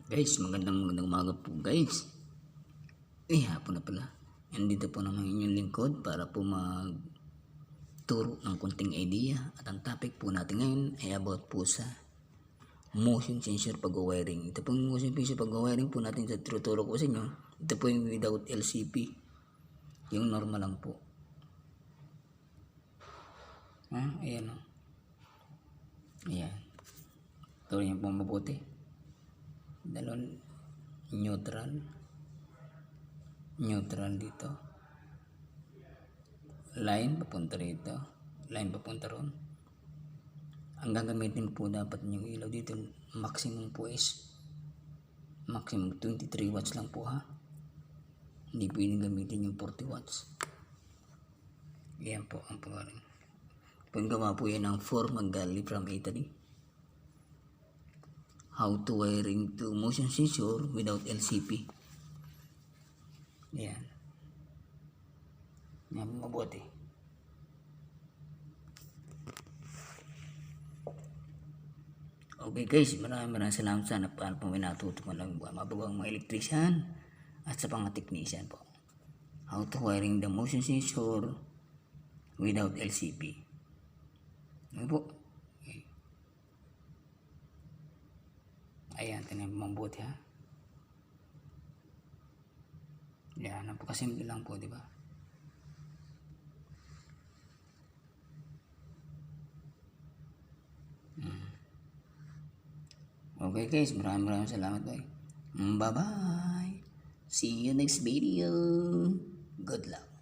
Guys, magandang umaga po guys. Hapon na pala. Nandito po naman inyong lingkod para po magturo ng konting idea. At ang topic po natin ngayon ay about po sa motion sensor pag-wiring. Ito po yung motion sensor pag-wiring po natin sa tuturo ko sa inyo. Ito po yung without LCP. Yung normal lang po. Ayan o. Ayan. Ito yung po mabuti. Dalon neutral dito, line papunta rito, line papunta ron. Ang gagamitin po dapat yung ilaw dito, maximum po is maximum 23 watts lang po ha, hindi pwedeng gamitin yung 40 watts. Yan po ang pangalan. Paggawa po yan ng 4 Magali from Italy. How to wiring to motion sensor without LCP. Yan. Yan mabuti. Okay guys, maraming salamat sana paano po may natutunan ng mabagawang mga electrician at sa mga technician po. How to wiring the motion sensor without LCP. Ano po? Ayan, tingnan mo mabuti ha. Yan, napakasimple lang po, di ba? Okay guys, maraming salamat boy. Bye bye. See you next video. Good luck.